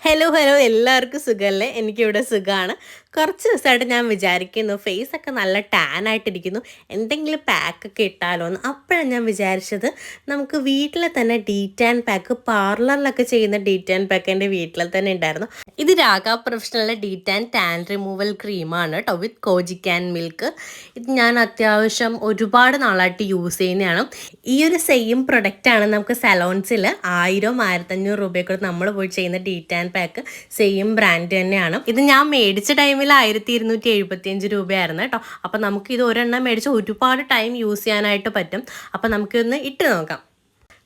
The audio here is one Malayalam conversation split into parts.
ഹലോ എല്ലാവർക്കും സുഖമല്ലേ? എനിക്കിവിടെ സുഖമാണ്. കുറച്ച് ദിവസമായിട്ട് ഞാൻ വിചാരിക്കുന്നു ഫേസൊക്കെ നല്ല ടാൻ ആയിട്ടിരിക്കുന്നു, എന്തെങ്കിലും പാക്കൊക്കെ ഇട്ടാലോ എന്ന്. അപ്പോഴാണ് ഞാൻ വിചാരിച്ചത് നമുക്ക് വീട്ടിൽ തന്നെ ഡീറ്റാൻ പാക്ക്, പാർലറിലൊക്കെ ചെയ്യുന്ന ഡീറ്റാൻ പാക്ക് എൻ്റെ വീട്ടിൽ തന്നെ ഉണ്ടായിരുന്നു. ഇത് രാഗ പ്രൊഫഷണലിലെ ഡീറ്റാൻ ടാൻ റിമൂവൽ ക്രീമാണ് കേട്ടോ, വിത്ത് കോജിക്കാൻ മിൽക്ക്. ഇത് ഞാൻ അത്യാവശ്യം ഒരുപാട് നാളായിട്ട് യൂസ് ചെയ്യുന്നതാണ്. ഈ ഒരു സെയിം പ്രൊഡക്റ്റാണ് നമുക്ക് സലോൺസിൽ 1000-1500 രൂപയൊക്കെ നമ്മൾ പോയി ചെയ്യുന്ന ഡീറ്റാൻ പാക്ക്. സെയിം ബ്രാൻഡ് തന്നെയാണ്. ഇത് ഞാൻ മേടിച്ച ടൈമിൽ 1275 രൂപയായിരുന്നു കേട്ടോ. അപ്പം നമുക്ക് ഇത് ഒരെണ്ണം മേടിച്ച് ഒരുപാട് ടൈം യൂസ് ചെയ്യാനായിട്ട് പറ്റും. അപ്പം നമുക്കിതൊന്ന് ഇട്ട് നോക്കാം.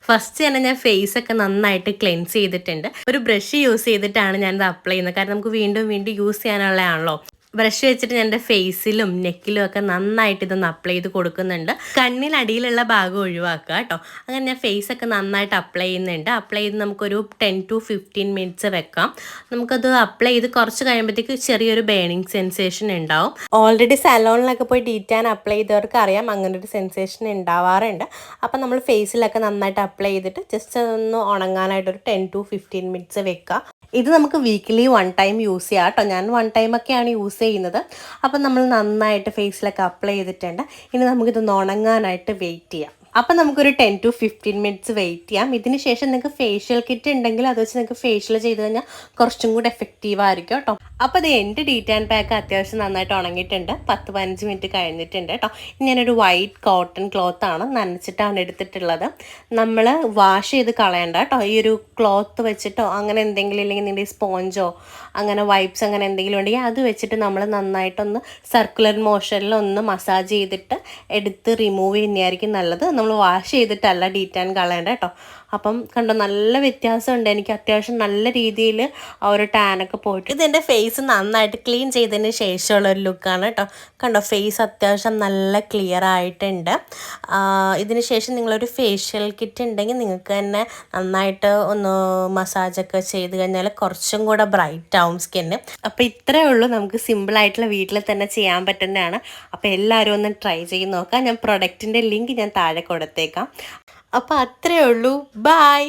ഫസ്റ്റ് തന്നെ ഞാൻ ഫേസൊക്കെ നന്നായിട്ട് ക്ലെൻസ് ചെയ്തിട്ടുണ്ട്. ഒരു ബ്രഷ് യൂസ് ചെയ്തിട്ടാണ് ഞാനിത് അപ്ലൈ ചെയ്യുന്നത്, കാരണം നമുക്ക് വീണ്ടും വീണ്ടും യൂസ് ചെയ്യാനുള്ളതാണല്ലോ. ബ്രഷ് വെച്ചിട്ട് ഞാൻ എൻ്റെ ഫേസിലും നെക്കിലും ഒക്കെ നന്നായിട്ട് ഇതൊന്ന് അപ്ലൈ ചെയ്ത് കൊടുക്കുന്നുണ്ട്. കണ്ണിനടിയിലുള്ള ഭാഗം ഒഴിവാക്കുക കേട്ടോ. അങ്ങനെ ഞാൻ ഫേസൊക്കെ നന്നായിട്ട് അപ്ലൈ ചെയ്യുന്നുണ്ട്. അപ്ലൈ ചെയ്ത് നമുക്കൊരു 10 to 15 മിനിറ്റ്സ് വെക്കാം. നമുക്കത് അപ്ലൈ ചെയ്ത് കുറച്ച് കഴിയുമ്പോഴത്തേക്ക് ചെറിയൊരു ബേണിങ് സെൻസേഷൻ ഉണ്ടാവും. ഓൾറെഡി സലോണിലൊക്കെ പോയി ഡീറ്റാൻ അപ്ലൈ ചെയ്തവർക്ക് അറിയാം അങ്ങനെ ഒരു സെൻസേഷൻ ഉണ്ടാവാറുണ്ട്. അപ്പം നമ്മൾ ഫേസിലൊക്കെ നന്നായിട്ട് അപ്ലൈ ചെയ്തിട്ട് ജസ്റ്റ് അതൊന്ന് ഉണങ്ങാനായിട്ടൊരു 10 to 15 മിനിറ്റ്സ് വെക്കുക. ഇത് നമുക്ക് വീക്കിലി 1 ടൈം യൂസ് ചെയ്യാം കേട്ടോ. ഞാൻ 1 ടൈമൊക്കെയാണ് യൂസ് ചെയ്യുന്നത്. അപ്പം നമ്മൾ നന്നായിട്ട് ഫേസിലൊക്കെ അപ്ലൈ ചെയ്തിട്ടുണ്ട്. ഇനി നമുക്കിതൊന്ന് ഉണങ്ങാനായിട്ട് വെയിറ്റ് ചെയ്യാം. അപ്പം നമുക്കൊരു 10 to 15 മിനിറ്റ്സ് വെയിറ്റ് ചെയ്യാം. ഇതിന് ശേഷം നിങ്ങൾക്ക് ഫേഷ്യൽ കിറ്റ് ഉണ്ടെങ്കിൽ അത് വെച്ച് നിങ്ങൾക്ക് ഫേഷ്യൽ ചെയ്ത് കഴിഞ്ഞാൽ കുറച്ചും കൂടി എഫക്റ്റീവ് ആയിരിക്കും കേട്ടോ. അപ്പോൾ അത് എൻ്റെ ഡീറ്റാൻ പാക്ക് അത്യാവശ്യം നന്നായിട്ട് ഉണങ്ങിയിട്ടുണ്ട്. 10-15 മിനിറ്റ് കഴിഞ്ഞിട്ടുണ്ട് കേട്ടോ. ഞാനൊരു വൈറ്റ് കോട്ടൺ ക്ലോത്താണ് നനച്ചിട്ടാണ് എടുത്തിട്ടുള്ളത്. നമ്മൾ വാഷ് ചെയ്ത് കളയണ്ട കേട്ടോ. ഈ ഒരു ക്ലോത്ത് വെച്ചിട്ടോ അങ്ങനെ എന്തെങ്കിലും, ഇല്ലെങ്കിൽ നിൻ്റെ സ്പോഞ്ചോ അങ്ങനെ വൈപ്സ് അങ്ങനെ എന്തെങ്കിലും ഉണ്ടെങ്കിൽ അത് വെച്ചിട്ട് നമ്മൾ നന്നായിട്ടൊന്ന് സർക്കുലർ മോഷനിൽ ഒന്ന് മസാജ് ചെയ്തിട്ട് എടുത്ത് റിമൂവ് ചെയ്യുന്നതായിരിക്കും നല്ലത്. നമ്മൾ വാഷ് ചെയ്തിട്ടല്ല ഡീറ്റാൻ കളയേണ്ട കേട്ടോ. അപ്പം കണ്ടോ, നല്ല വ്യത്യാസമുണ്ട്. എനിക്ക് അത്യാവശ്യം നല്ല രീതിയിൽ ആ ഒരു ടാനൊക്കെ പോയിട്ട് ഇതെൻ്റെ ഫേസ് നന്നായിട്ട് ക്ലീൻ ചെയ്തതിന് ശേഷമുള്ളൊരു ലുക്കാണ് കേട്ടോ. കണ്ടോ, ഫേസ് അത്യാവശ്യം നല്ല ക്ലിയർ ആയിട്ടുണ്ട്. ഇതിന് ശേഷം നിങ്ങളൊരു ഫേഷ്യൽ കിറ്റ് ഉണ്ടെങ്കിൽ നിങ്ങൾക്ക് തന്നെ നന്നായിട്ട് ഒന്ന് മസാജൊക്കെ ചെയ്ത് കഴിഞ്ഞാൽ കുറച്ചും കൂടെ ബ്രൈറ്റ് ആവും സ്കിന്ന്. അപ്പോൾ ഇത്രയേ ഉള്ളൂ, നമുക്ക് സിമ്പിളായിട്ടുള്ള വീട്ടിൽ തന്നെ ചെയ്യാൻ പറ്റുന്നതാണ്. അപ്പോൾ എല്ലാവരും ഒന്ന് ട്രൈ ചെയ്ത് നോക്കാം. ഞാൻ പ്രൊഡക്റ്റിൻ്റെ ലിങ്ക് ഞാൻ താഴെ കൊടുത്തേക്കാം. അപ്പോൾ അത്രയേ ഉള്ളൂ. ബൈ.